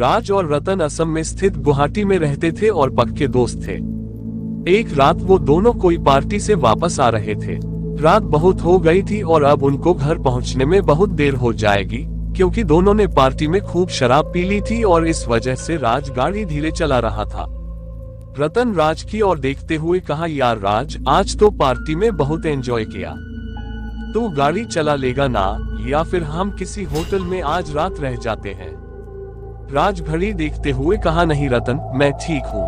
राज और रतन असम में स्थित गुवाहाटी में रहते थे और पक्के दोस्त थे। एक रात वो दोनों कोई पार्टी से वापस आ रहे थे। रात बहुत हो गई थी और अब उनको घर पहुंचने में बहुत देर हो जाएगी, क्योंकि दोनों ने पार्टी में खूब शराब पी ली थी और इस वजह से राज गाड़ी धीरे चला रहा था। रतन राज की ओर देखते हुए कहा, यार राज, आज तो पार्टी में बहुत एंजॉय किया, तू गाड़ी चला लेगा ना, या फिर हम किसी होटल में आज रात रह जाते हैं। राज घड़ी देखते हुए कहा, नहीं रतन, मैं ठीक हूँ,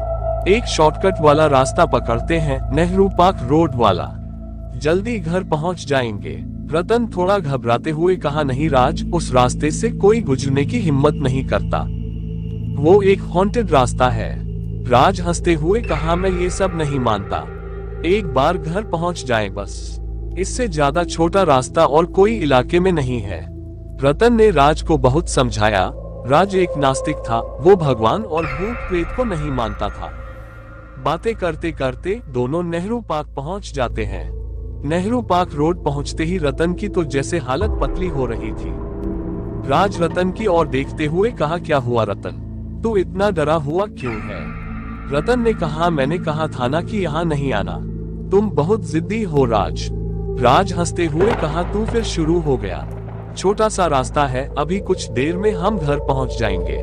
एक शॉर्टकट वाला रास्ता पकड़ते हैं, नेहरू पार्क रोड वाला, जल्दी घर पहुँच जाएंगे। रतन थोड़ा घबराते हुए कहा, नहीं राज, उस रास्ते से कोई गुजरने की हिम्मत नहीं करता, वो एक हॉन्टेड रास्ता है। राज हंसते हुए कहा, मैं ये सब नहीं मानता, एक बार घर पहुंच जाए बस, इससे ज्यादा छोटा रास्ता और कोई इलाके में नहीं है। रतन ने राज को बहुत समझाया। राज एक नास्तिक था, वो भगवान और भूत प्रेत को नहीं मानता था। बातें करते करते दोनों नेहरू पार्क पहुंच जाते हैं। नेहरू पार्क रोड पहुंचते ही रतन की तो जैसे हालत पतली हो रही थी। राज रतन की ओर देखते हुए कहा, क्या हुआ रतन, तू इतना डरा हुआ क्यों है? रतन ने कहा, मैंने कहा था ना कि यहाँ नहीं आना, तुम बहुत जिद्दी हो राज। राज हंसते हुए कहा, तू फिर शुरू हो गया, छोटा सा रास्ता है, अभी कुछ देर में हम घर पहुंच जाएंगे।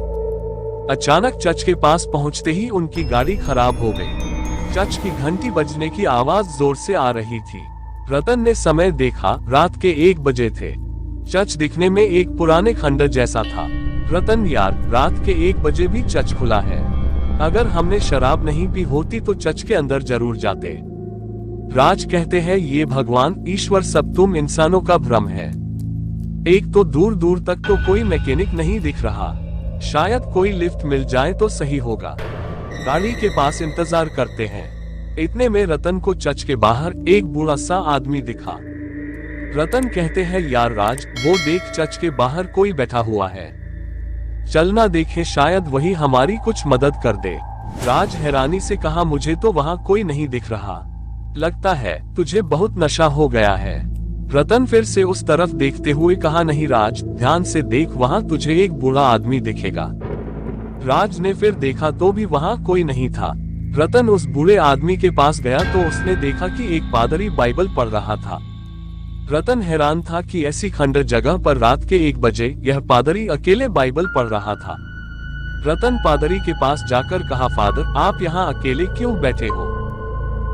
अचानक चर्च के पास पहुंचते ही उनकी गाड़ी खराब हो गई। चर्च की घंटी बजने की आवाज जोर से आ रही थी। रतन ने समय देखा, रात के 1 बजे थे। चर्च दिखने में एक पुराने खंडर जैसा था। रतन, यार, रात के 1 बजे भी चर्च खुला है, अगर हमने शराब नहीं पी होती तो चर्च के अंदर जरूर जाते। राज कहते हैं, ये भगवान ईश्वर सब तुम इंसानों का भ्रम है। एक तो दूर दूर तक तो कोई मैकेनिक नहीं दिख रहा, शायद कोई लिफ्ट मिल जाए तो सही होगा। गाड़ी के पास इंतजार करते हैं। इतने में रतन को चर्च के बाहर एक बूढ़ा सा आदमी दिखा। रतन कहते हैं, यार राज, वो देख, चर्च के बाहर कोई बैठा हुआ है, चलना देखे, शायद वही हमारी कुछ मदद कर दे। राज हैरानी से कहा, मुझे तो वहाँ कोई नहीं दिख रहा, लगता है तुझे बहुत नशा हो गया है। रतन फिर से उस तरफ देखते हुए कहा, नहीं राज, ध्यान से देख, वहाँ तुझे एक बूढ़ा आदमी दिखेगा। राज ने फिर देखा तो भी वहाँ कोई नहीं था। रतन उस बूढ़े आदमी के पास गया तो उसने देखा कि एक पादरी बाइबल पढ़ रहा था। रतन हैरान था कि ऐसी खंडर जगह पर रात के 1 बजे यह पादरी अकेले बाइबल पढ़ रहा था। रतन पादरी के पास जाकर कहा, फादर, आप यहाँ अकेले क्यों बैठे हो,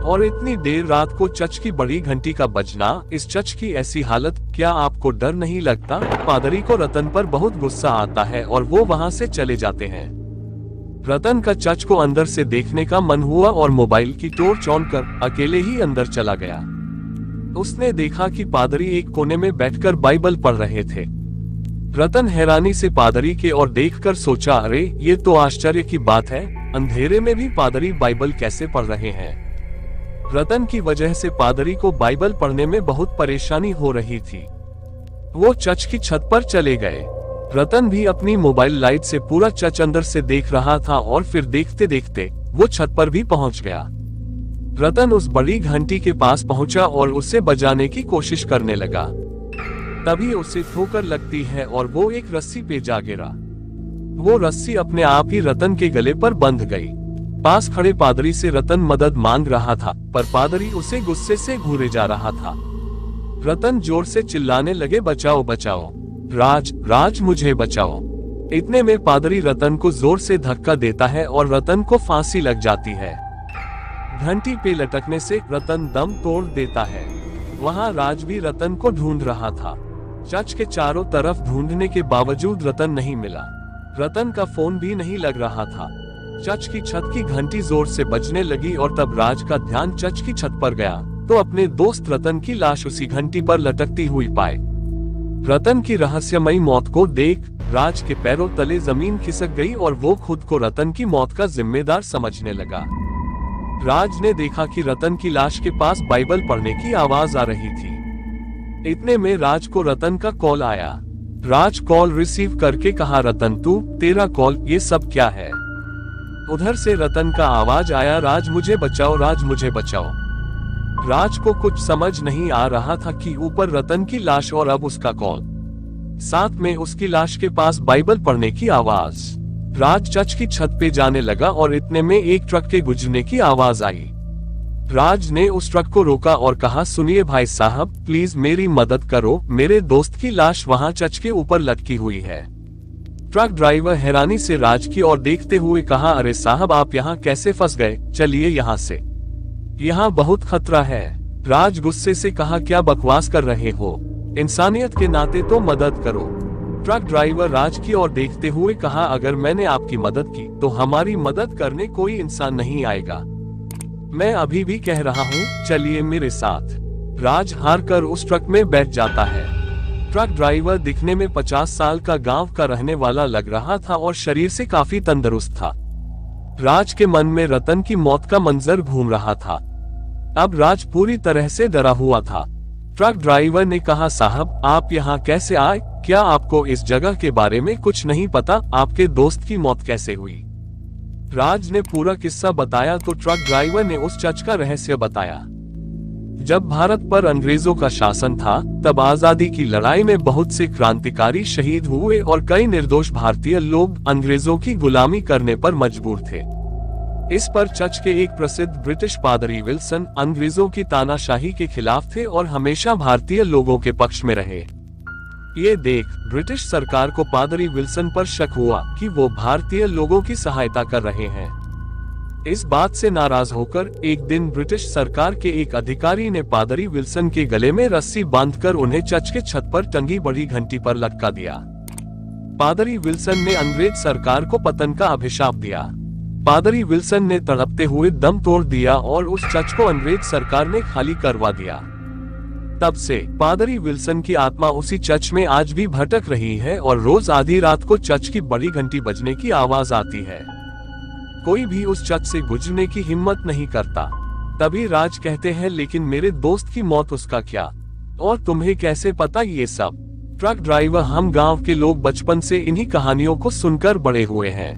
और इतनी देर रात को चर्च की बड़ी घंटी का बजना, इस चर्च की ऐसी हालत, क्या आपको डर नहीं लगता? पादरी को रतन पर बहुत गुस्सा आता है और वो वहाँ से चले जाते हैं। रतन का चर्च को अंदर से देखने का मन हुआ और मोबाइल की टॉर्च ऑन कर अकेले ही अंदर चला गया। उसने देखा कि पादरी एक कोने में बैठकर बाइबल पढ़ रहे थे। रतन हैरानी से पादरी के ओर देखकर सोचा, अरे ये तो आश्चर्य की बात है, अंधेरे में भी पादरी बाइबल कैसे पढ़ रहे हैं। रतन की वजह से पादरी को बाइबल पढ़ने में बहुत परेशानी हो रही थी। वो चर्च की छत पर चले गए। रतन भी अपनी मोबाइल लाइट से पूरा चर्च अंदर से देख रहा था और फिर देखते देखते वो छत पर भी पहुंच गया। रतन उस बड़ी घंटी के पास पहुंचा और उसे बजाने की कोशिश करने लगा। तभी उसे ठोकर लगती है और वो एक रस्सी पे जा गिरा। वो रस्सी अपने आप ही रतन के गले पर बंध गई। पास खड़े पादरी से रतन मदद मांग रहा था, पर पादरी उसे गुस्से से घूरे जा रहा था। रतन जोर से चिल्लाने लगे, बचाओ बचाओ, राज, राज, मुझे बचाओ। इतने में पादरी रतन को जोर से धक्का देता है और रतन को फांसी लग जाती है। घंटी पे लटकने से रतन दम तोड़ देता है। वहाँ राज भी रतन को ढूंढ रहा था। चर्च के चारों तरफ ढूंढने के बावजूद रतन नहीं मिला। रतन का फोन भी नहीं लग रहा था। चर्च की छत की घंटी जोर से बजने लगी और तब राज का ध्यान चर्च की छत पर गया तो अपने दोस्त रतन की लाश उसी घंटी पर लटकती हुई पाए। रतन की रहस्यमयी मौत को देख राज के पैरों तले जमीन खिसक गई और वो खुद को रतन की मौत का जिम्मेदार समझने लगा। राज ने देखा कि रतन की लाश के पास बाइबल पढ़ने की आवाज आ रही थी। इतने में राज को रतन का कॉल आया। राज कॉल रिसीव करके कहा, रतन, तेरा कॉल, ये सब क्या है? उधर से रतन का आवाज आया, राज मुझे बचाओ, राज मुझे बचाओ। राज को कुछ समझ नहीं आ रहा था कि ऊपर रतन की लाश और अब उसका कॉल, साथ में उसकी लाश के पास बाइबल पढ़ने की आवाज। राज चर्च की छत पे जाने लगा और इतने में एक ट्रक के गुजरने की आवाज आई। राज ने उस ट्रक को रोका और कहा, सुनिए भाई साहब, प्लीज मेरी मदद करो, मेरे दोस्त की लाश वहां चर्च के ऊपर लटकी हुई है। ट्रक ड्राइवर हैरानी से राज की ओर देखते हुए कहा, अरे साहब, आप यहाँ कैसे फंस गए? चलिए यहाँ से, यहाँ बहुत खतरा है। राज गुस्से से कहा, क्या बकवास कर रहे हो? इंसानियत के नाते तो मदद करो। ट्रक ड्राइवर राज की ओर देखते हुए कहा, अगर मैंने आपकी मदद की तो हमारी मदद करने कोई इंसान नहीं आएगा। मैं अभी भी कह रहा हूँ, चलिए मेरे साथ। राज हार कर उस ट्रक में बैठ जाता है। ट्रक ड्राइवर दिखने में 50 साल का गांव का रहने वाला लग रहा था और शरीर से काफी तंदुरुस्त था। राज के मन में रतन की मौत का मंजर घूम रहा था। अब राज पूरी तरह से डरा हुआ था। ट्रक ड्राइवर ने कहा, साहब, आप यहाँ कैसे आए? क्या आपको इस जगह के बारे में कुछ नहीं पता? आपके दोस्त की मौत कैसे हुई? राज ने पूरा किस्सा बताया तो ट्रक ड्राइवर ने उस चर्च का रहस्य बताया। जब भारत पर अंग्रेजों का शासन था, तब आजादी की लड़ाई में बहुत से क्रांतिकारी शहीद हुए और कई निर्दोष भारतीय लोग अंग्रेजों की गुलामी करने पर मजबूर थे। इस पर चर्च के एक प्रसिद्ध ब्रिटिश पादरी विल्सन अंग्रेजों की तानाशाही के खिलाफ थे और हमेशा भारतीय लोगों के पक्ष में रहे। ये देख ब्रिटिश सरकार को पादरी विल्सन पर शक हुआ कि वो भारतीय लोगों की सहायता कर रहे हैं। इस बात से नाराज होकर एक दिन ब्रिटिश सरकार के एक अधिकारी ने पादरी विल्सन के गले में रस्सी बांधकर उन्हें चर्च के छत पर टंगी बड़ी घंटी पर लटका दिया। पादरी विल्सन ने अंग्रेज सरकार को पतन का अभिशाप दिया। पादरी विल्सन ने तड़पते हुए दम तोड़ दिया और उस चर्च को अंग्रेज सरकार ने खाली करवा दिया। तब से पादरी विल्सन की आत्मा उसी चर्च में आज भी भटक रही है और रोज आधी रात को चर्च की बड़ी घंटी बजने की आवाज आती है। कोई भी उस चर्च से गुजरने की हिम्मत नहीं करता। तभी राज कहते हैं, लेकिन मेरे दोस्त की मौत, उसका क्या? और तुम्हें कैसे पता ये सब? ट्रक ड्राइवर, हम गांव के लोग बचपन से इन्हीं कहानियों को सुनकर बड़े हुए हैं।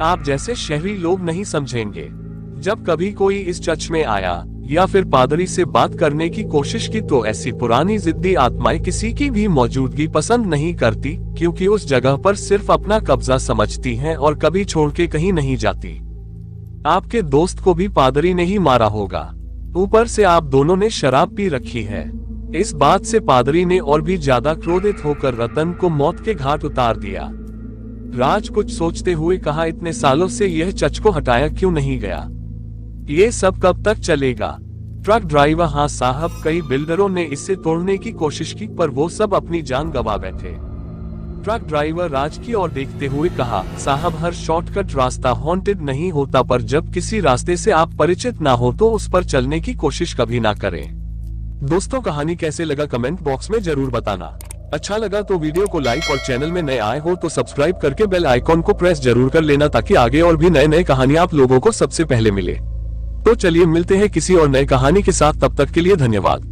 आप जैसे शहरी लोग नहीं समझेंगे। जब कभी कोई इस चर्च में आया या फिर पादरी से बात करने की कोशिश की तो ऐसी पुरानी जिद्दी आत्माएं किसी की भी मौजूदगी पसंद नहीं करती, क्योंकि उस जगह पर सिर्फ अपना कब्जा समझती हैं और कभी छोड़ के कहीं नहीं जाती। आपके दोस्त को भी पादरी ने ही मारा होगा। ऊपर से आप दोनों ने शराब पी रखी है। इस बात से पादरी ने और भी ज्यादा क्रोधित होकर रतन को मौत के घाट उतार दिया। राज कुछ सोचते हुए कहा, इतने सालों से यह चर्च को हटाया क्यों नहीं गया? ये सब कब तक चलेगा? ट्रक ड्राइवर, हाँ साहब, कई बिल्डरों ने इसे तोड़ने की कोशिश की पर वो सब अपनी जान गंवा बैठे। ट्रक ड्राइवर राज की ओर देखते हुए कहा, साहब, हर शॉर्टकट रास्ता हॉन्टेड नहीं होता, पर जब किसी रास्ते से आप परिचित ना हो तो उस पर चलने की कोशिश कभी ना करें। दोस्तों, कहानी कैसे लगा कमेंट बॉक्स में जरूर बताना। अच्छा लगा तो वीडियो को लाइक और चैनल में नए आए हो तो सब्सक्राइब करके बेल आइकॉन को प्रेस जरूर कर लेना, ताकि आगे और भी नए नए कहानी आप लोगों को सबसे पहले मिले। तो चलिए मिलते हैं किसी और नए कहानी के साथ। तब तक के लिए धन्यवाद।